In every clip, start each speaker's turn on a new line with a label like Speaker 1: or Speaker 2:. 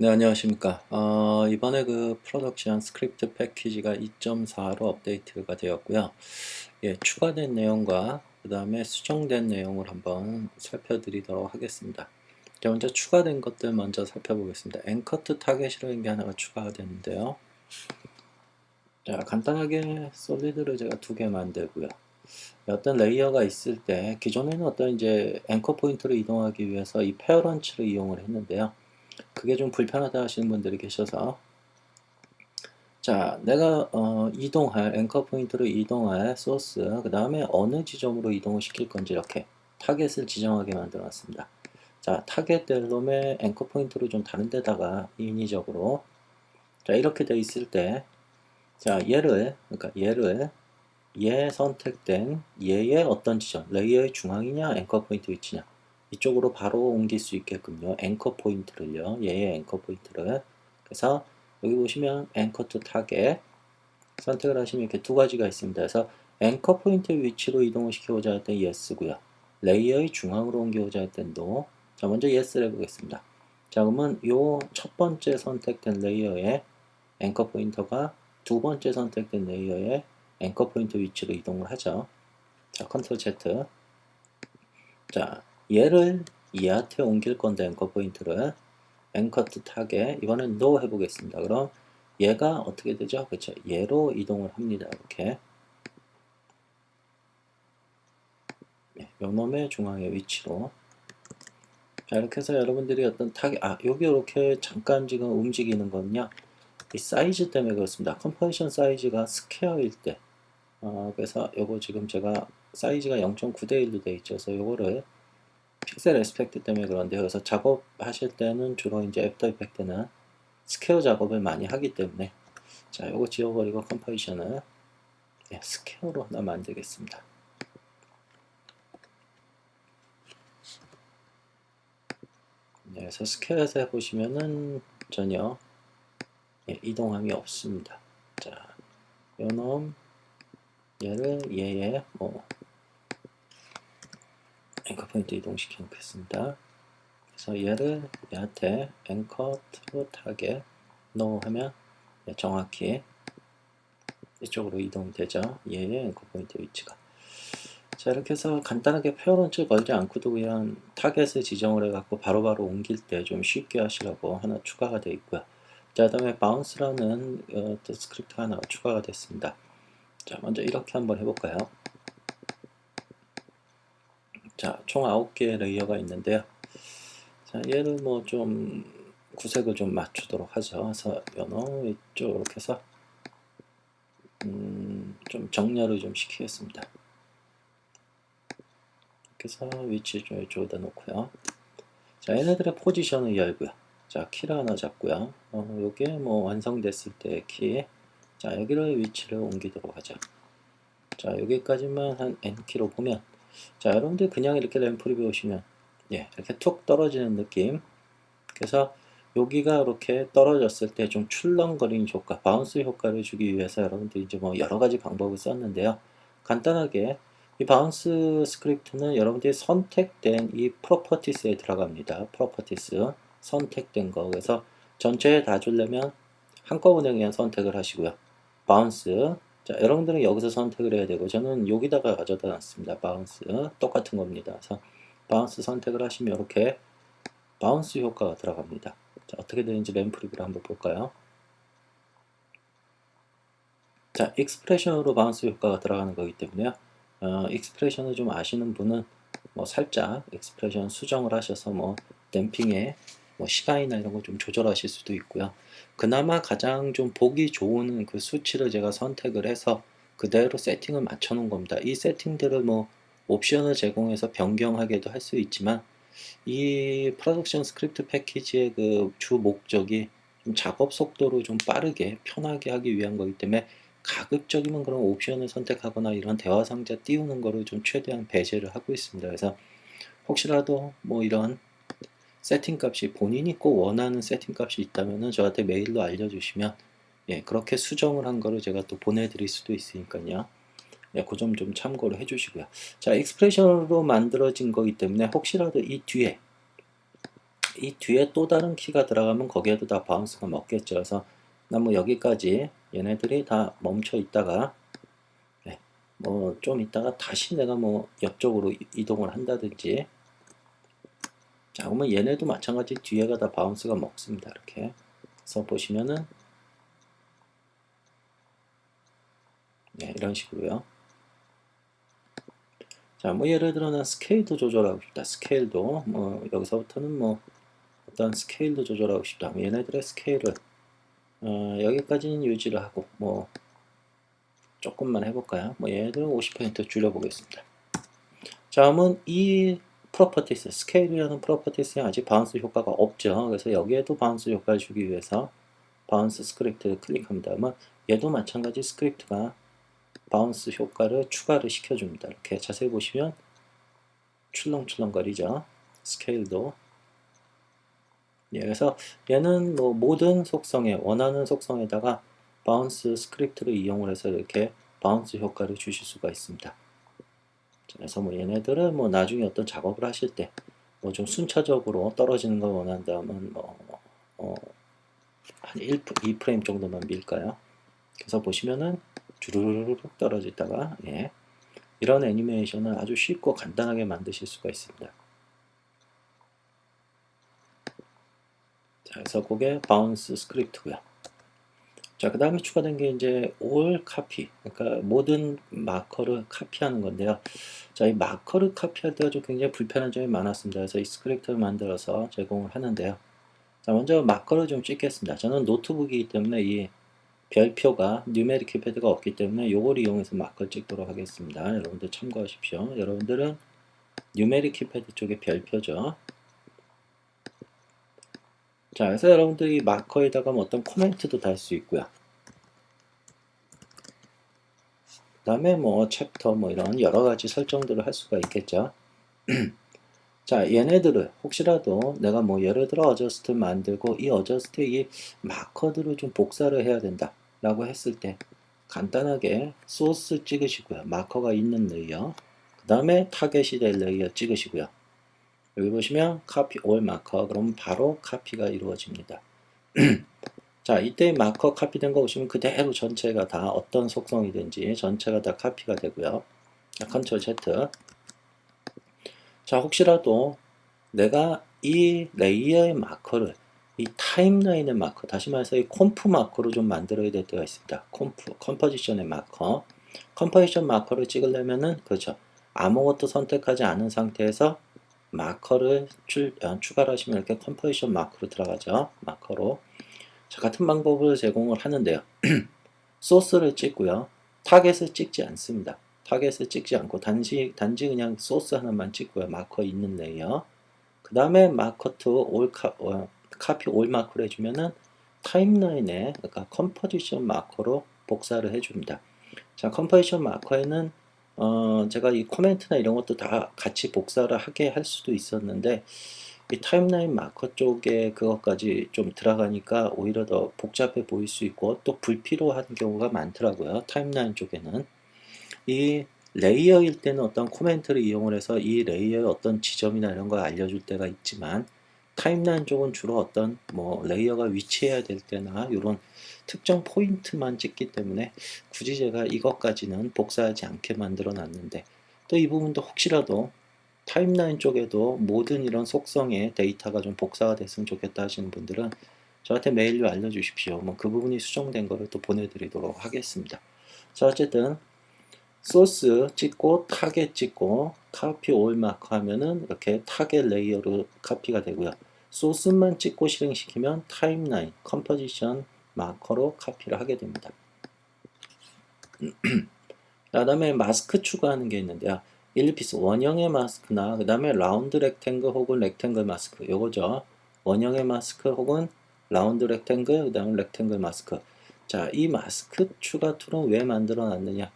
Speaker 1: 네, 안녕하십니까. 이번에 그 프로덕션 스크립트 패키지가 2.4로 업데이트가 되었고요. 예, 추가된 내용과 그 다음에 수정된 내용을 한번 살펴드리도록 하겠습니다. 자, 먼저 추가된 것들 먼저 살펴보겠습니다. 앵커트 타겟이라는 게 하나가 추가가 됐는데요. 자, 간단하게 솔리드를 제가 두 개 만들고요. 어떤 레이어가 있을 때 기존에는 어떤 이제 앵커 포인트를 이동하기 위해서 이 페어런치를 이용을 했는데요. 그게 좀 불편하다 하시는 분들이 계셔서, 자, 내가 이동할 앵커 포인트로 이동할 소스, 그 다음에 어느 지점으로 이동을 시킬 건지 이렇게 타겟을 지정하게 만들어 놨습니다. 자, 타겟 델롬의 앵커 포인트로 좀 다른 데다가 인위적으로, 자, 이렇게 돼 있을 때, 자, 얘를 얘 선택된 얘의 어떤 지점, 레이어의 중앙이냐 앵커 포인트 위치냐, 이쪽으로 바로 옮길 수 있게끔요. 앵커 포인트를요. 얘의 앵커 포인트를. 그래서 여기 보시면 앵커 투 타겟 선택을 하시면 이렇게 두 가지가 있습니다. 그래서 앵커 포인트 위치로 이동을 시켜보자 할 때 yes고요. 레이어의 중앙으로 옮겨오자 할 때 no. 자, 먼저 yes를 해보겠습니다. 자, 그러면 요 첫 번째 선택된 레이어의 앵커 포인터가 두 번째 선택된 레이어의 앵커 포인트 위치로 이동을 하죠. 자, 컨트롤 Z. 자, 얘를 얘한테 옮길 건데 앵커 포인트를 앵커 투 타겟 이번엔 no 해보겠습니다. 그럼 얘가 어떻게 되죠? 그렇죠. 얘로 이동을 합니다. 이렇게 요놈의 중앙의 위치로. 자, 이렇게 해서 여러분들이 어떤 타겟, 여기 이렇게 잠깐 지금 움직이는 거는요, 이 사이즈 때문에 그렇습니다. 컴포지션 사이즈가 스퀘어일 때, 그래서 요거 지금 제가 사이즈가 0.9대 1로 돼 있죠. 그래서 요거를 픽셀 에스펙트 때문에 그런데, 그래서 작업하실 때는 주로 이제 애프터 이펙트는 스퀘어 작업을 많이 하기 때문에, 자, 요거 지워버리고 컴포지션을 스퀘어로 하나 만들겠습니다. 네, 그래서 스퀘어에서 해보시면은 전혀 이동함이 없습니다. 자, 요놈 얘를 얘의 앵커 포인트 이동시켜 놓겠습니다. 그래서 얘를 얘한테 앵커 투 타겟 no 하면 정확히 이쪽으로 이동되죠. 얘의 앵커 포인트 위치가. 자, 이렇게 해서 간단하게 페어런츠 걸지 않고도 그냥 타겟을 지정을 해갖고 바로바로 옮길 때 좀 쉽게 하시라고 하나 추가가 되어 있고요. 자, 그 다음에 바운스라는 또 스크립트 하나 추가가 됐습니다. 자, 먼저 이렇게 한번 해볼까요? 자, 총 9개의 레이어가 있는데요. 자, 얘를 뭐 좀 구색을 좀 맞추도록 하죠. 그래서 요놈 이쪽 이렇게 해서 좀 정렬을 좀 시키겠습니다. 이렇게 해서 위치 좀 이쪽에다 놓고요. 자, 얘네들의 포지션을 열고요. 자, 키를 하나 잡고요. 요게 뭐 완성됐을 때 키. 자, 여기를 위치를 옮기도록 하죠. 자, 여기까지만 한 N키로 보면, 자, 여러분들 그냥 이렇게 램프 리뷰 보시면, 이렇게 툭 떨어지는 느낌. 그래서 여기가 이렇게 떨어졌을 때 좀 출렁거리는 효과, 바운스 효과를 주기 위해서 여러분들이 이제 뭐 여러 가지 방법을 썼는데요. 간단하게 이 바운스 스크립트는 여러분들이 선택된 이 프로퍼티스에 들어갑니다. 프로퍼티스 선택된 거. 그래서 전체에 다 주려면 한꺼번에 그냥 선택을 하시고요. 바운스. 자, 여러분들은 여기서 선택을 해야 되고 저는 여기다가 가져다 놨습니다. 바운스 똑같은 겁니다. 그래서 바운스 선택을 하시면 이렇게 바운스 효과가 들어갑니다. 자, 어떻게 되는지 램프 리뷰를 한번 볼까요? 자, 익스프레션으로 바운스 효과가 들어가는 거기 때문에요. 익스프레션을 좀 아시는 분은 뭐 살짝 익스프레션 수정을 하셔서 뭐 댐핑의 뭐 시간이나 이런 거 좀 조절하실 수도 있고요. 그나마 가장 좀 보기 좋은 그 수치를 제가 선택을 해서 그대로 세팅을 맞춰 놓은 겁니다. 이 세팅들을 뭐 옵션을 제공해서 변경하게도 할 수 있지만 이 프로덕션 스크립트 패키지의 그 주 목적이 좀 작업 속도를 좀 빠르게 편하게 하기 위한 거기 때문에 가급적이면 그런 옵션을 선택하거나 이런 대화 상자 띄우는 거를 좀 최대한 배제를 하고 있습니다. 그래서 혹시라도 뭐 이런 세팅 값이 본인이 꼭 원하는 세팅 값이 있다면 저한테 메일로 알려주시면 그렇게 수정을 한 거를 제가 또 보내드릴 수도 있으니까요. 그 점 좀 참고를 해주시고요. 자, 익스프레션으로 만들어진 거기 때문에 혹시라도 이 뒤에 이 뒤에 또 다른 키가 들어가면 거기에도 다 바운스가 먹겠죠. 그래서 나 뭐 여기까지 얘네들이 다 멈춰 있다가 네, 뭐 좀 있다가 다시 내가 뭐 옆쪽으로 이동을 한다든지. 자, 그러면 얘네도 마찬가지 뒤에가 다 바운스가 먹습니다. 이렇게. 그래서 보시면은 네, 이런 식으로요. 자, 뭐 예를 들어 는 스케일도 조절하고 싶다. 스케일도 뭐 여기서부터는 뭐 어떤 스케일도 조절하고 싶다. 얘네들의 스케일을 여기까지는 유지를 하고 뭐 조금만 해볼까요? 뭐 얘네들은 50% 줄여보겠습니다. 자, 그러면 이 프로퍼티스, 스케일이라는 프로퍼티스에 아직 바운스 효과가 없죠. 그래서 여기에도 바운스 효과를 주기 위해서 바운스 스크립트를 클릭합니다. 그러면 얘도 마찬가지 스크립트가 바운스 효과를 추가를 시켜줍니다. 이렇게 자세히 보시면 출렁출렁거리죠. 스케일도. 예, 그래서 얘는 뭐 모든 속성에 원하는 속성에다가 바운스 스크립트를 이용을 해서 이렇게 바운스 효과를 주실 수가 있습니다. 그래서 뭐 얘네들은 뭐 나중에 어떤 작업을 하실 때 뭐 좀 순차적으로 떨어지는 걸 원한다면 뭐 한 2프레임 정도만 밀까요? 그래서 보시면은 주르륵 떨어지다가 예. 이런 애니메이션을 아주 쉽고 간단하게 만드실 수가 있습니다. 자, 그래서 그게 바운스 스크립트고요. 자, 그 다음에 추가된 게 이제 all copy, 그러니까 모든 마커를 카피하는 건데요. 자, 이 마커를 카피할 때가 좀 굉장히 불편한 점이 많았습니다. 그래서 이 스크립트를 만들어서 제공을 하는데요. 자, 먼저 마커를 좀 찍겠습니다. 저는 노트북이기 때문에 이 별표가 뉴메릭 키패드가 없기 때문에 이걸 이용해서 마커를 찍도록 하겠습니다. 여러분들 참고하십시오. 여러분들은 뉴메릭 키패드 쪽에 별표죠. 자, 그래서 여러분들이 마커에다가 뭐 어떤 코멘트도 달 수 있고요. 그 다음에 뭐 챕터 뭐 이런 여러 가지 설정들을 할 수가 있겠죠. 자, 얘네들을 혹시라도 내가 뭐 예를 들어 어저스트 만들고 이 어저스트에 이 마커들을 좀 복사를 해야 된다 라고 했을 때 간단하게 소스 찍으시고요. 마커가 있는 레이어, 그 다음에 타겟이 될 레이어 찍으시고요. 여기 보시면 copy all 마커, 그럼 바로 카피가 이루어집니다. 자, 이때 마커 카피된 거 보시면 그대로 전체가 다 어떤 속성이든지 전체가 다 카피가 되고요. 자, 컨트롤 Z. 자, 혹시라도 내가 이 레이어의 마커를 이 타임라인의 마커, 다시 말해서 이 컴프 마커로 좀 만들어야 될 때가 있습니다. 컴포지션의 마커. 컴포지션 마커를 찍으려면은, 그렇죠. 아무것도 선택하지 않은 상태에서 마커를 추가를 하시면 이렇게 컴포지션 마커로 들어가죠. 마커로. 자, 같은 방법을 제공을 하는데요. 소스를 찍고요. 타겟을 찍지 않습니다. 타겟을 찍지 않고 단지 그냥 소스 하나만 찍고요. 마커 있는 레이어. 그 다음에 마커 투 올 카피 올 마커를 해주면은 타임라인에 그러니까 컴포지션 마커로 복사를 해줍니다. 자, 컴포지션 마커에는 제가 이 코멘트나 이런 것도 다 같이 복사를 하게 할 수도 있었는데 이 타임라인 마커 쪽에 그것까지 좀 들어가니까 오히려 더 복잡해 보일 수 있고 또 불필요한 경우가 많더라고요. 타임라인 쪽에는. 이 레이어일 때는 어떤 코멘트를 이용을 해서 이 레이어의 어떤 지점이나 이런 걸 알려줄 때가 있지만 타임라인 쪽은 주로 어떤 뭐 레이어가 위치해야 될 때나 이런 특정 포인트만 찍기 때문에 굳이 제가 이것까지는 복사하지 않게 만들어 놨는데 또 이 부분도 혹시라도 타임라인 쪽에도 모든 이런 속성의 데이터가 좀 복사가 됐으면 좋겠다 하시는 분들은 저한테 메일로 알려주십시오. 뭐 그 부분이 수정된 거를 또 보내드리도록 하겠습니다. 자, 어쨌든 소스 찍고 타겟 찍고 카피 올 마크 하면은 이렇게 타겟 레이어로 카피가 되고요. 소스만 찍고 실행시키면 타임라인 컴포지션 마커로 카피를 하게 됩니다. 그 다음에 마스크 추가하는 게 있는데요. 1피스 원형의 마스크나 그 다음에 라운드 렉탱글 혹은 렉탱글 마스크 요거죠. 원형의 마스크 혹은 라운드 렉탱글 그 다음에 렉탱글 마스크. 자, 이 마스크 추가 툴은 왜 만들어 놨느냐,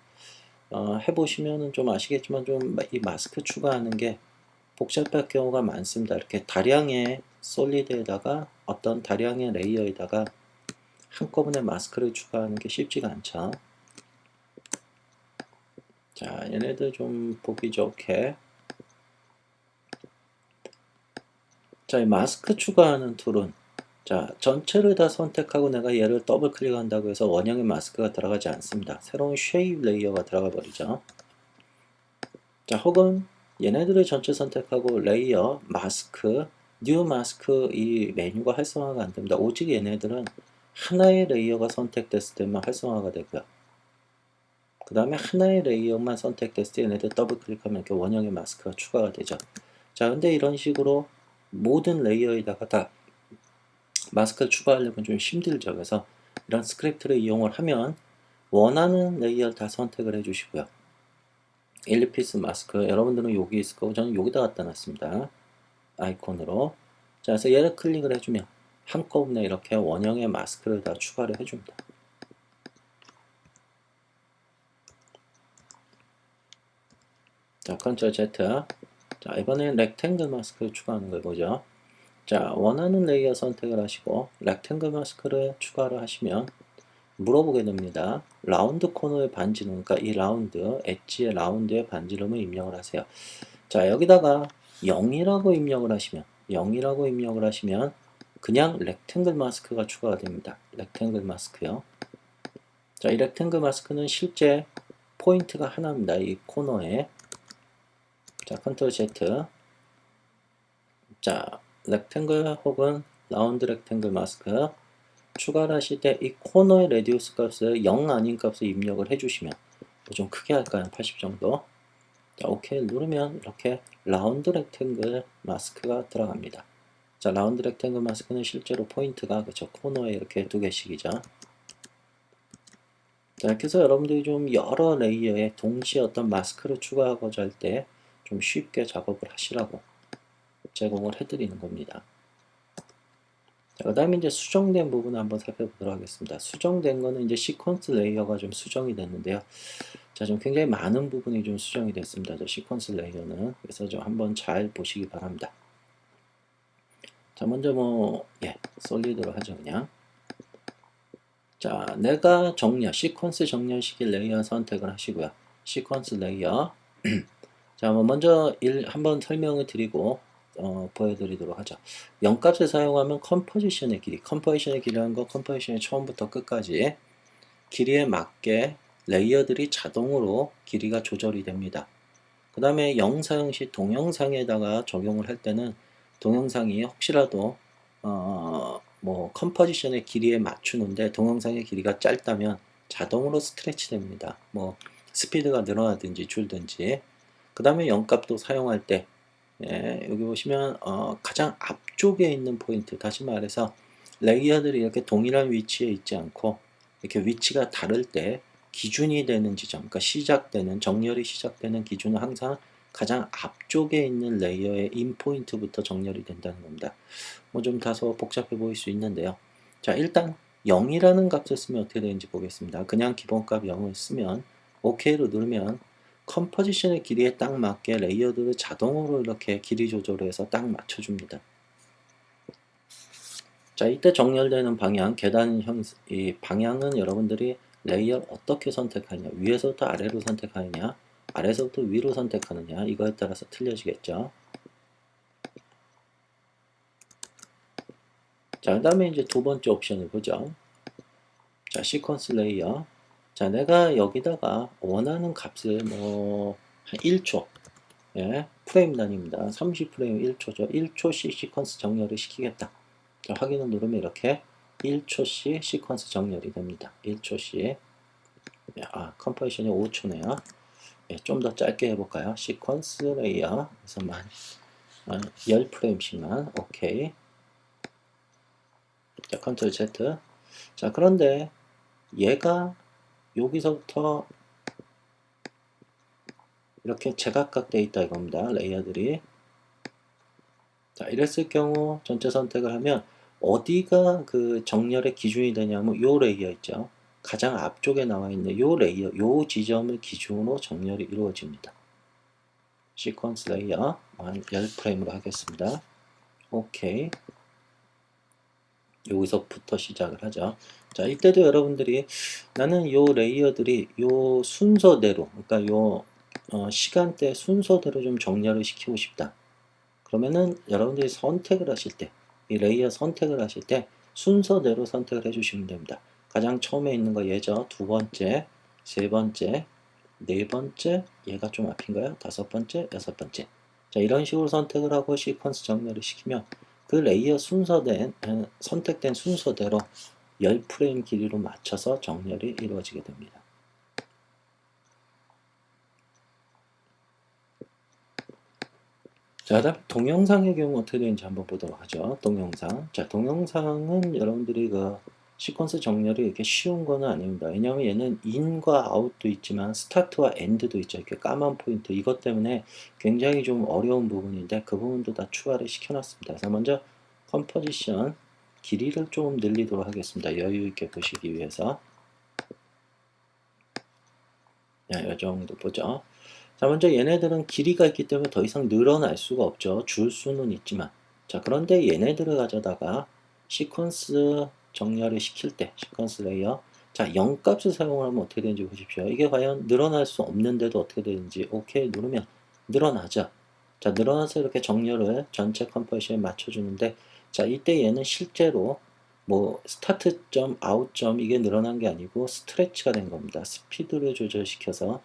Speaker 1: 해보시면 좀 아시겠지만 좀 이 마스크 추가하는 게 복잡할 경우가 많습니다. 이렇게 다량의 솔리드에다가 어떤 다량의 레이어에다가 한꺼번에 마스크를 추가하는 게 쉽지가 않죠. 자, 얘네들 좀 보기 좋게 자, 이 마스크 추가하는 툴은 자, 전체를 다 선택하고 내가 얘를 더블 클릭한다고 해서 원형의 마스크가 들어가지 않습니다. 새로운 쉐입 레이어가 들어가 버리죠. 자, 혹은 얘네들을 전체 선택하고 레이어, 마스크, 뉴 마스크 이 메뉴가 활성화가 안 됩니다. 오직 얘네들은 하나의 레이어가 선택됐을 때만 활성화가 되고요. 그 다음에 하나의 레이어만 선택됐을 때 얘네들 더블 클릭하면 이렇게 원형의 마스크가 추가가 되죠. 자, 근데 이런 식으로 모든 레이어에다가 다 마스크를 추가하려면 좀 힘들죠. 그래서 이런 스크립트를 이용을 하면 원하는 레이어를 다 선택을 해주시고요. 일리피스 마스크 여러분들은 여기 있을 거고 저는 여기다 갖다 놨습니다. 아이콘으로. 자, 그래서 얘를 클릭을 해주면 한꺼번에 이렇게 원형의 마스크를 다 추가를 해줍니다. 자, 컨트롤 Z. 자, 이번엔 렉탱글 마스크를 추가하는 걸 보죠. 자, 원하는 레이어 선택을 하시고 렉탱글 마스크를 추가를 하시면 물어보게 됩니다. 라운드 코너의 반지름, 그러니까 이 라운드, 엣지의 라운드의 반지름을 입력을 하세요. 자, 여기다가 0이라고 입력을 하시면 그냥 렉탱글 마스크가 추가가 됩니다. 렉탱글 마스크요. 자, 이 렉탱글 마스크는 실제 포인트가 하나입니다. 이 코너에. 자, 컨트롤 Z. 자, 렉탱글 혹은 라운드 렉탱글 마스크 추가를 하실 때 이 코너의 레디우스 값을 0 아닌 값을 입력을 해주시면 좀 크게 할까요? 80 정도. 자, OK 누르면 이렇게 라운드 렉탱글 마스크가 들어갑니다. 자, 라운드 렉탱글 마스크는 실제로 포인트가 그쵸 코너에 이렇게 두 개씩이죠. 자, 이렇게 해서 여러분들이 좀 여러 레이어에 동시에 어떤 마스크를 추가하고자 할 때 좀 쉽게 작업을 하시라고 제공을 해드리는 겁니다. 자, 그 다음에 이제 수정된 부분을 한번 살펴보도록 하겠습니다. 수정된 거는 이제 시퀀스 레이어가 좀 수정이 됐는데요. 자, 좀 굉장히 많은 부분이 좀 수정이 됐습니다. 저 시퀀스 레이어는. 그래서 좀 한번 잘 보시기 바랍니다. 자, 먼저 솔리드로 하죠, 그냥. 자, 내가 시퀀스 정렬시킬 레이어 선택을 하시고요. 시퀀스 레이어. 자, 먼저 한번 설명을 드리고 보여드리도록 하죠. 0값을 사용하면 컴포지션의 길이라는 건 컴포지션의 처음부터 끝까지 길이에 맞게 레이어들이 자동으로 길이가 조절이 됩니다. 그 다음에 0 사용 시 동영상에다가 적용을 할 때는 동영상이 혹시라도 컴포지션의 길이에 맞추는데 동영상의 길이가 짧다면 자동으로 스트레치 됩니다. 스피드가 늘어나든지 줄든지. 그 다음에 0값도 사용할 때 여기 보시면 가장 앞쪽에 있는 포인트, 다시 말해서 레이어들이 이렇게 동일한 위치에 있지 않고 이렇게 위치가 다를 때 기준이 되는 지점, 그러니까 정렬이 시작되는 기준은 항상 가장 앞쪽에 있는 레이어의 인포인트부터 정렬이 된다는 겁니다. 좀 다소 복잡해 보일 수 있는데요. 자, 일단 0이라는 값을 쓰면 어떻게 되는지 보겠습니다. 그냥 기본값 0을 쓰면 OK로 누르면 컴포지션의 길이에 딱 맞게 레이어들을 자동으로 이렇게 길이 조절해서 딱 맞춰줍니다. 자, 이때 정렬되는 방향, 이 방향은 여러분들이 레이어 어떻게 선택하느냐, 위에서부터 아래로 선택하느냐, 아래서부터 위로 선택하느냐, 이거에 따라서 틀려지겠죠. 자, 그 다음에 이제 두 번째 옵션을 보죠. 자, 시퀀스 레이어. 자, 내가 여기다가 원하는 값을 한 1초, 프레임 단위입니다. 30프레임 1초죠. 1초씩 시퀀스 정렬을 시키겠다. 자, 확인을 누르면 이렇게 1초씩 시퀀스 정렬이 됩니다. 1초씩. 컴포지션이 5초네요. 좀 더 짧게 해볼까요? 시퀀스 레이어. 그래서 10프레임씩만. 오케이. 자, 컨트롤 Z. 자, 그런데 얘가 여기서부터 이렇게 제각각 되어 있다 이겁니다. 레이어들이. 자, 이랬을 경우 전체 선택을 하면 어디가 그 정렬의 기준이 되냐면 요 레이어 있죠. 가장 앞쪽에 나와 있는 요 레이어, 요 지점을 기준으로 정렬이 이루어집니다. 시퀀스 레이어 한 10프레임으로 하겠습니다. 오케이. 여기서부터 시작을 하죠. 자, 이때도 여러분들이 나는 요 레이어들이 요 순서대로, 그러니까 요 시간대 순서대로 좀 정렬을 시키고 싶다. 그러면은 여러분들이 선택을 하실 때, 이 레이어 선택을 하실 때 순서대로 선택을 해주시면 됩니다. 가장 처음에 있는 거 얘죠. 두 번째, 세 번째, 네 번째, 얘가 좀 앞인가요? 다섯 번째, 여섯 번째. 자, 이런 식으로 선택을 하고 시퀀스 정렬을 시키면 그 레이어 선택된 순서대로 10프레임 길이로 맞춰서 정렬이 이루어지게 됩니다. 자, 다음 동영상의 경우 어떻게 되는지 한번 보도록 하죠. 동영상. 자, 동영상은 여러분들이 그 시퀀스 정렬이 이렇게 쉬운 거는 아닙니다. 왜냐하면 얘는 인과 아웃도 있지만 스타트와 엔드도 있죠. 이렇게 까만 포인트. 이것 때문에 굉장히 좀 어려운 부분인데 그 부분도 다 추가를 시켜놨습니다. 그래서 먼저 컴포지션 길이를 좀 늘리도록 하겠습니다. 여유 있게 보시기 위해서. 네, 이 정도 보죠. 자, 먼저 얘네들은 길이가 있기 때문에 더 이상 늘어날 수가 없죠. 줄 수는 있지만. 자, 그런데 얘네들을 가져다가 시퀀스 정렬을 시킬 때, 시퀀스 레이어. 자, 0값을 사용을 하면 어떻게 되는지 보십시오. 이게 과연 늘어날 수 없는데도 어떻게 되는지 오케이 누르면 늘어나죠. 자, 늘어나서 이렇게 정렬을 전체 컴포지션에 맞춰주는데, 자, 이때 얘는 실제로 뭐 스타트점, 아웃점 이게 늘어난 게 아니고 스트레치가 된 겁니다. 스피드를 조절시켜서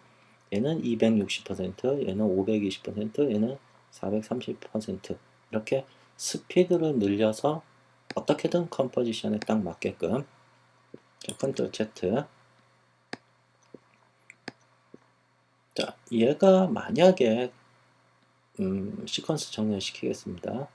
Speaker 1: 얘는 260%, 얘는 520%, 얘는 430% 이렇게 스피드를 늘려서 어떻게든 컴포지션에 딱 맞게끔. 자, 컨트롤 Z. 자, 얘가 만약에 시퀀스 정렬시키겠습니다.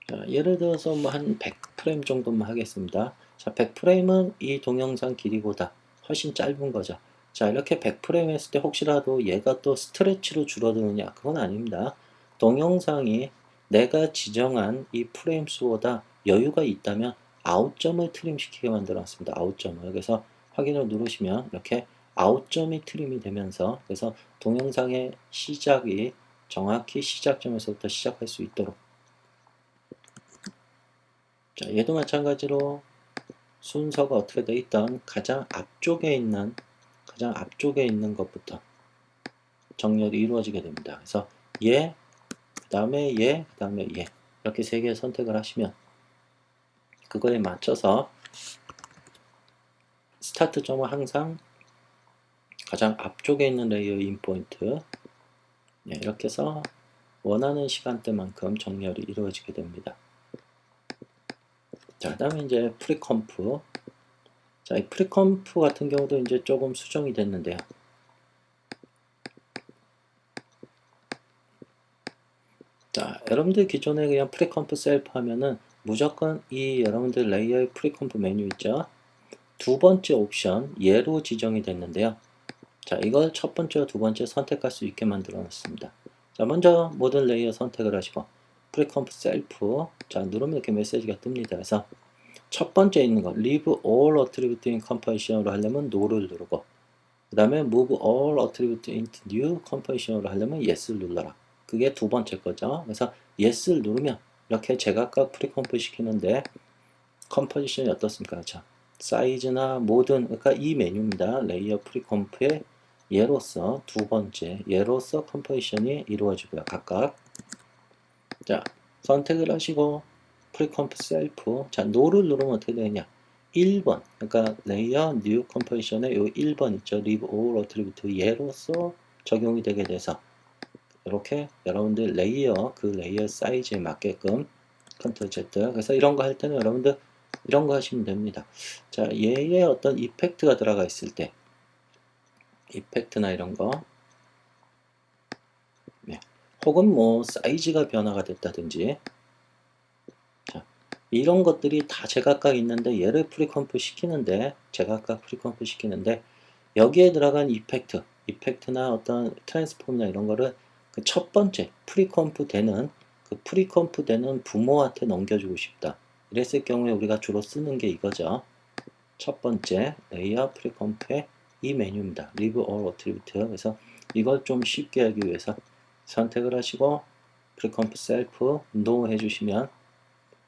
Speaker 1: 자, 예를 들어서 뭐 한 100프레임 정도만 하겠습니다. 자, 100프레임은 이 동영상 길이보다 훨씬 짧은 거죠. 자, 이렇게 100프레임 했을 때 혹시라도 얘가 또 스트레치로 줄어드느냐? 그건 아닙니다. 동영상이 내가 지정한 이 프레임 수보다 여유가 있다면 아웃점을 트림시키게 만들어놨습니다. 아웃점을. 그래서 확인을 누르시면 이렇게 아웃점이 트림이 되면서 그래서 동영상의 시작이 정확히 시작점에서부터 시작할 수 있도록. 자, 얘도 마찬가지로 순서가 어떻게 돼 있던 가장 앞쪽에 있는 것부터 정렬이 이루어지게 됩니다. 그래서 얘, 그 다음에 얘, 그 다음에 얘 이렇게 세 개 선택을 하시면 그거에 맞춰서 스타트점은 항상 가장 앞쪽에 있는 레이어 인포인트 이렇게 해서 원하는 시간대만큼 정렬이 이루어지게 됩니다. 자, 그 다음에 이제 프리컴프. 자, 이 프리컴프 같은 경우도 이제 조금 수정이 됐는데요. 자, 여러분들 기존에 그냥 프리컴프 셀프 하면은 무조건 이 여러분들 레이어의 프리컴프 메뉴 있죠? 두 번째 옵션 얘로 지정이 됐는데요. 자, 이걸 첫 번째와 두 번째 선택할 수 있게 만들어 놨습니다. 자, 먼저 모든 레이어 선택을 하시고 프리컴프 셀프 자, 누르면 이렇게 메시지가 뜹니다. 그래서 첫 번째 있는 거 Leave all attribute in composition으로 하려면 No를 누르고 그 다음에 Move all attribute into new composition으로 하려면 Yes를 눌러라. 그게 두 번째 거죠. 그래서 Yes를 누르면 이렇게 제각각 프리컴프 시키는데 컴포지션이 어떻습니까? 자, 사이즈나 모든 그러니까 이 메뉴입니다. 레이어 프리컴프의 얘로서 두 번째 얘로서 컴포지션이 이루어지고요. 각각 자 선택을 하시고 프리컴프 셀프 자 노를 누르면 어떻게 되느냐 1번 그러니까 레이어 뉴 컴포지션의 요 1번 있죠. Leave all attribute 얘로서 적용이 되게 돼서 이렇게 여러분들 레이어 그 레이어 사이즈에 맞게끔 컨트롤 Z 그래서 이런 거 할 때는 여러분들 이런 거 하시면 됩니다. 자 얘의 어떤 이펙트가 들어가 있을 때 이펙트나 이런 거 네. 혹은 뭐 사이즈가 변화가 됐다든지 자, 이런 것들이 다 제각각 있는데 얘를 프리컴프 시키는데 제각각 프리컴프 시키는데 여기에 들어간 이펙트나 어떤 트랜스폼이나 이런 거를 그 첫 번째 프리컴프 되는 그 프리컴프 되는 부모한테 넘겨주고 싶다. 이랬을 경우에 우리가 주로 쓰는 게 이거죠. 첫 번째 레이어 프리컴프의 이 메뉴입니다. Leave all attribute. 그래서 이걸 좀 쉽게 하기 위해서 선택을 하시고 프리컴프 셀프 no 해주시면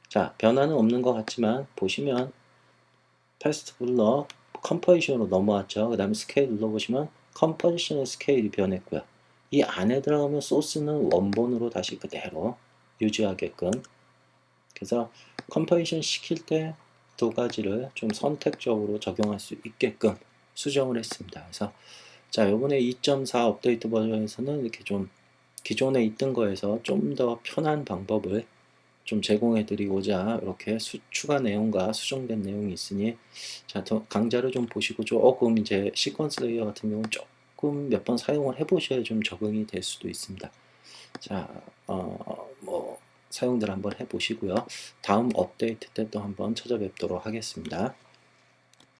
Speaker 1: 자 변화는 없는 것 같지만 보시면 패스트 블럭 컴포지션으로 넘어왔죠. 그 다음에 스케일 눌러보시면 컴포지션의 스케일이 변했고요. 이 안에 들어가면 소스는 원본으로 다시 그대로 유지하게끔. 그래서 컴파이션 시킬 때 두 가지를 좀 선택적으로 적용할 수 있게끔 수정을 했습니다. 그래서 자, 요번에 2.4 업데이트 버전에서는 이렇게 좀 기존에 있던 거에서 좀 더 편한 방법을 좀 제공해 드리고자 이렇게 추가 내용과 수정된 내용이 있으니, 자, 더 강좌를 좀 보시고 조금 이제 시퀀스 레이어 같은 경우는 조금 몇 번 사용을 해 보셔야 좀 적응이 될 수도 있습니다. 자, 뭐 사용들 한번 해 보시고요. 다음 업데이트 때 또 한번 찾아뵙도록 하겠습니다.